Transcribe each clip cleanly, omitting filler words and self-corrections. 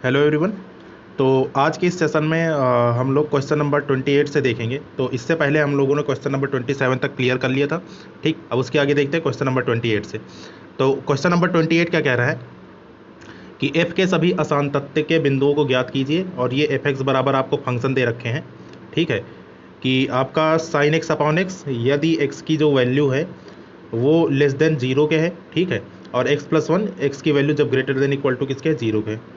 Hello everyone. तो आज के इस सेशन में हम लोग क्वेश्चन नंबर 28 से देखेंगे। तो इससे पहले हम लोगों ने क्वेश्चन नंबर 27 तक क्लियर कर लिया था। ठीक, अब उसके आगे देखते हैं क्वेश्चन नंबर 28 से। तो क्वेश्चन नंबर 28 क्या कह रहा है कि f के सभी आसान तत्व के बिंदुओं को ज्ञात कीजिए, और ये एफ एक्स बराबर आपको फंक्शन दे रखे हैं। ठीक है, कि आपका साइन एक्स अपॉन एक्स, यदि x की जो वैल्यू है वो लेस देन जीरो के है, ठीक है, और x+1 x की वैल्यू जब ग्रेटर देन इक्वल टू किसके है, जीरो के है।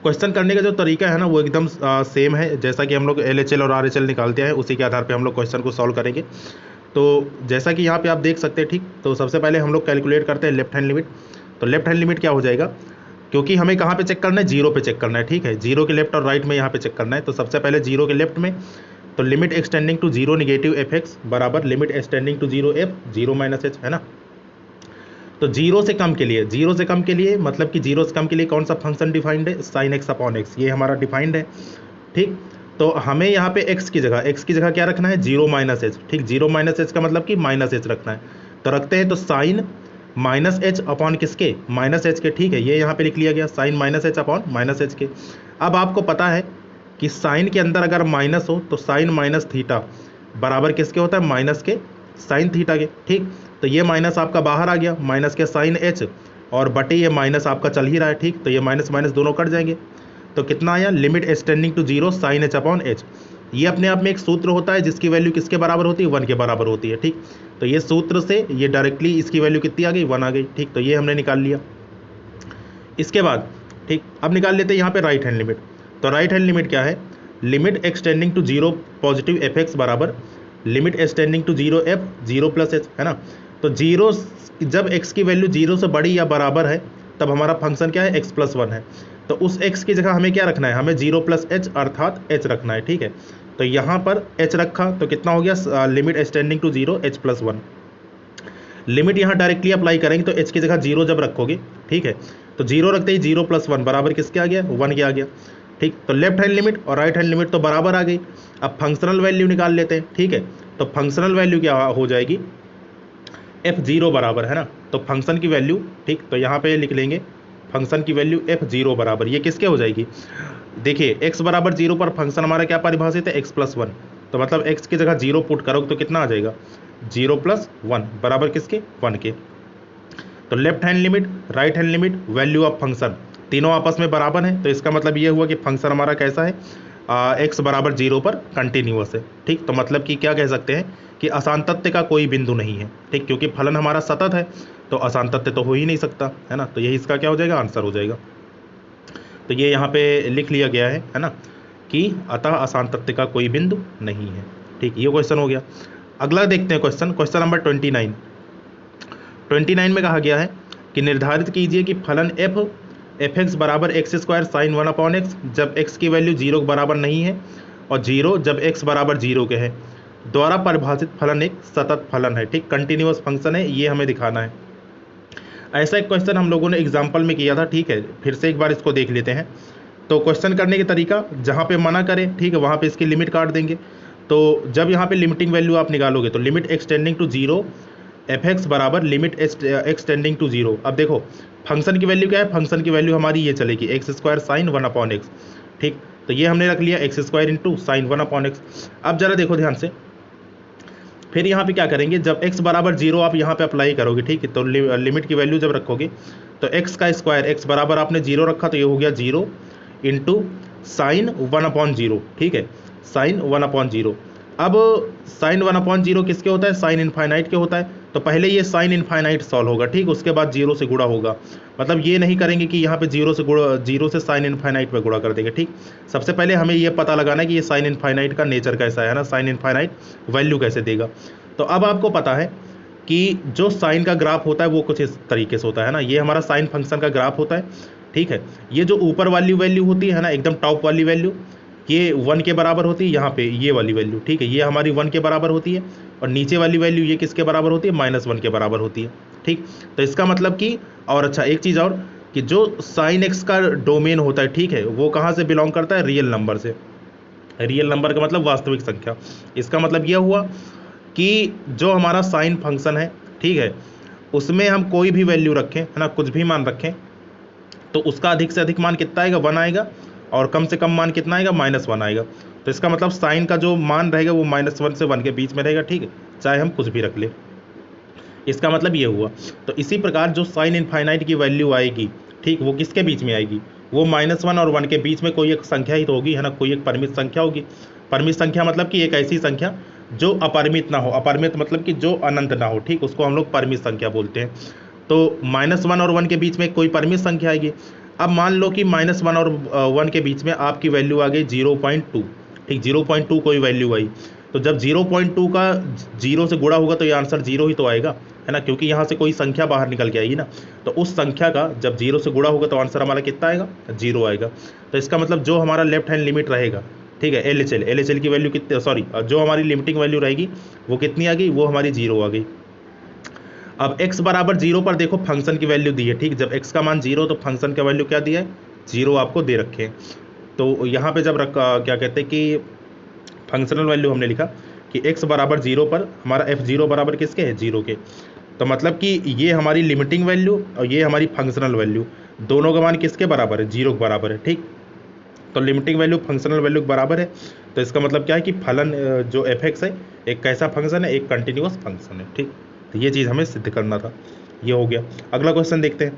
क्वेश्चन करने का जो तरीका है ना वो एकदम सेम है, जैसा कि हम लोग LHL और RHL निकालते हैं उसी के आधार पे हम लोग क्वेश्चन को सॉल्व करेंगे। तो जैसा कि यहाँ पे आप देख सकते हैं, ठीक, तो सबसे पहले हम लोग कैलकुलेट करते हैं लेफ्ट हैंड लिमिट। तो लेफ्ट हैंड लिमिट क्या हो जाएगा, क्योंकि हमें कहाँ पे चेक करना है, जीरो पे चेक करना है। ठीक है, जीरो के लेफ्ट और राइट में यहाँ पे चेक करना है। तो सबसे पहले जीरो के लेफ्ट में, तो limit extending to zero negative f x बराबर limit extending to zero f zero minus h, है ना। तो जीरो से कम के लिए, जीरो से कम के लिए मतलब कि जीरो से कम के लिए कौन सा फंक्शन डिफाइंड है, साइन एक्स अपॉन एक्स, ये हमारा डिफाइंड है। ठीक, तो हमें यहाँ पे एक्स की जगह क्या रखना है, जीरो माइनस एच। ठीक, जीरो माइनस एच का मतलब कि माइनस एच रखना है। तो रखते हैं, तो साइन माइनस एच अपॉन किसके, माइनस एच के। ठीक है, ये यहाँ पे लिख लिया गया, sine minus h upon minus h के। अब आपको पता है कि साइन के अंदर अगर माइनस हो तो साइन माइनस थीटा बराबर किसके होता है, माइनस के साइन थीटा के। ठीक, तो ये माइनस आपका बाहर आ गया, माइनस के साइन एच, और बटे ये माइनस आपका चल ही रहा है। ठीक, तो ये माइनस माइनस दोनों कट जाएंगे। तो कितना आया, limit extending to zero sine h upon h. ये अपने आप में एक सूत्र होता है जिसकी वैल्यू किसके बराबर होती है, 1 के बराबर होती है। ठीक, तो ये सूत्र से ये डायरेक्टली इसकी वैल्यू कितनी आ गई, 1 आ गई। ठीक, तो ये हमने निकाल लिया। इसके बाद ठीक, अब निकाल लेते हैं यहाँ पे राइट हैंड लिमिट। तो राइट हैंड लिमिट क्या है, limit extending to zero positive f x बराबर limit extending to zero f zero plus h, है ना। तो जीरो, जब x की वैल्यू जीरो से बड़ी या बराबर है तब हमारा फंक्शन क्या है, x+1 है। तो उस x की जगह हमें क्या रखना है, हमें जीरो प्लस एच अर्थात h रखना है। ठीक है, तो यहाँ पर h रखा तो कितना हो गया, limit extending to zero h+1। Limit यहाँ डायरेक्टली अप्लाई करेंगे तो h की जगह जीरो जब रखोगे, ठीक है, तो जीरो रखते ही जीरो प्लस वन बराबर किसके आ गया, 1 के आ गया। ठीक, तो लेफ्ट हैंड लिमिट और राइट हैंड लिमिट तो बराबर आ गई। अब फंक्शनल वैल्यू निकाल लेते हैं। ठीक है, तो फंक्शनल वैल्यू क्या हो जाएगी, f0 बराबर, है ना। तो फंक्शन की वैल्यू, ठीक, तो यहाँ पे लिख लेंगे फंक्शन की वैल्यू f0 बराबर, ये किसके हो जाएगी, देखिए x बराबर जीरो पर फंक्शन हमारा क्या परिभाषित है, x+1। तो मतलब x की जगह जीरो पुट करोगे तो कितना आ जाएगा, जीरो प्लस वन बराबर किसके, 1 के। तो left hand limit right hand limit value of function तीनों आपस में बराबर है। तो इसका मतलब ये हुआ कि फंक्शन हमारा कैसा है, x बराबर जीरो पर कंटिन्यूअस है। ठीक, तो मतलब कि क्या कह सकते हैं कि आसान तत्व का कोई बिंदु नहीं है। ठीक, क्योंकि फलन हमारा सतत है तो आसान तत्व तो हो ही नहीं सकता, है ना। तो यही इसका क्या हो जाएगा, आंसर हो जाएगा। तो ये यहाँ पे लिख लिया गया है ना, कि अतः आसान तत्व का कोई बिंदु नहीं है। ठीक, ये क्वेश्चन हो गया। अगला देखते हैं क्वेश्चन नंबर 29 में कहा गया है कि निर्धारित कीजिए कि फलन एफ एक्स बराबर x square sine 1 upon x जब एक्स की वैल्यू जीरो के बराबर नहीं है और जीरो जब एक्स बराबर जीरो के है द्वारा परिभाषित फलन एक सतत फलन है। ठीक, कंटिन्यूअस फंक्शन है, ये हमें दिखाना है। ऐसा एक क्वेश्चन हम लोगों ने एग्जाम्पल में किया था। ठीक है, फिर से एक बार इसको देख लेते हैं। तो क्वेश्चन करने का तरीका, जहाँ पे मना करें, ठीक है, वहाँ पे इसकी लिमिट काट देंगे। तो जब यहाँ पे लिमिटिंग वैल्यू आप निकालोगे तो limit extending to zero f x बराबर लिमिट एक्सटेंडिंग टू जीरो। अब देखो फंक्शन की वैल्यू क्या है, फंक्शन की वैल्यू हमारी ये चलेगी x square sine 1 upon x. ठीक, तो ये हमने रख लिया x square into sine 1 upon x. अब जरा देखो ध्यान से, फिर यहाँ पे क्या करेंगे, जब x बराबर जीरो आप यहाँ पे अप्लाई करोगे, ठीक है, तो लिमिट की वैल्यू जब रखोगे तो x का स्क्वायर, x बराबर आपने जीरो रखा तो ये हो गया zero into sine 1 upon zero. ठीक है, साइन 1 अपॉन जीरो। अब साइन 1 अपॉन जीरो किसके होता है, साइन इनफाइनाइट के होता है। तो पहले ये साइन इनफाइनाइट सॉल्व होगा, ठीक, उसके बाद जीरो से गुणा होगा। मतलब ये नहीं करेंगे कि यहाँ पे जीरो से साइन इनफाइनाइट में गुणा कर देंगे। ठीक, सबसे पहले हमें ये पता लगाना है कि ये साइन इनफाइनाइट का नेचर कैसा है ना, साइन इनफाइनाइट वैल्यू कैसे देगा। तो अब आपको पता है कि जो साइन का ग्राफ होता है वो कुछ इस तरीके से होता है ना, ये हमारा साइन फंक्शन का ग्राफ होता है। ठीक है, ये जो ऊपर वाली वैल्यू होती है ना, एकदम टॉप वाली वैल्यू, ये 1 के बराबर होती है। यहाँ पे ये वाली वैल्यू, ठीक है, ये हमारी 1 के बराबर होती है, और नीचे वाली वैल्यू ये किसके बराबर होती है, -1 के बराबर होती है। ठीक, तो इसका मतलब कि, और अच्छा एक चीज़ और, कि जो साइन एक्स का डोमेन होता है, ठीक है, वो कहाँ से बिलोंग करता है, रियल नंबर से। रियल नंबर का मतलब वास्तविक संख्या। इसका मतलब यह हुआ कि जो हमारा साइन फंक्शन है, ठीक है, उसमें हम कोई भी वैल्यू रखें, है ना, कुछ भी मान रखें, तो उसका अधिक से अधिक मान कितना आएगा, 1 आएगा, और कम से कम मान कितना आएगा, -1 आएगा। तो इसका मतलब साइन का जो मान रहेगा वो -1 से 1 के बीच में रहेगा, ठीक है, चाहे हम कुछ भी रख लें। इसका मतलब ये हुआ। तो इसी प्रकार जो साइन इनफाइनाइट की वैल्यू आएगी, ठीक, वो किसके बीच में आएगी, वो -1 और 1 के बीच में कोई एक संख्या ही तो होगी, है ना, कोई एक परिमित संख्या होगी। परिमित संख्या मतलब कि एक ऐसी संख्या जो अपरिमित ना हो, अपरिमित मतलब कि जो अनंत ना हो, ठीक, उसको हम लोग परिमित संख्या बोलते हैं। तो -1 और 1 के बीच में कोई परिमित संख्या आएगी। अब मान लो कि -1 और 1 के बीच में आपकी वैल्यू आ गई 0.2, ठीक, 0.2 कोई वैल्यू आई। तो जब 0.2 का 0 से गुणा होगा तो ये आंसर 0 ही तो आएगा, है ना, क्योंकि यहाँ से कोई संख्या बाहर निकल के आएगी ना। तो उस संख्या का जब 0 से गुणा होगा तो आंसर हमारा कितना आएगा, 0 आएगा। तो इसका मतलब जो हमारा लेफ्ट हैंड लिमिट रहेगा, ठीक है, LHL की वैल्यू कितनी, सॉरी, जो हमारी लिमिटिंग वैल्यू रहेगी वो कितनी आ गई, वो हमारी 0 आ गई। अब x बराबर 0 पर देखो फंक्शन की वैल्यू दी है, ठीक, जब x का मान 0 तो फंक्शन का वैल्यू क्या दिया है, 0 आपको दे रखे हैं। तो यहाँ पे जब क्या कहते हैं कि फंक्शनल वैल्यू हमने लिखा कि x बराबर 0 पर हमारा f0 बराबर किसके है, 0 के। तो मतलब कि ये हमारी लिमिटिंग वैल्यू और ये हमारी फंक्शनल वैल्यू, दोनों का मान किसके बराबर है, 0 के बराबर है, ठीक। तो लिमिटिंग वैल्यू फंक्शनल वैल्यू के बराबर है। तो इसका मतलब क्या है कि फलन जो f(x) है एक कैसा फंक्शन है, एक कंटिन्यूअस फंक्शन है, ठीक। तो ये चीज़ हमें सिद्ध करना था, ये हो गया। अगला क्वेश्चन देखते हैं।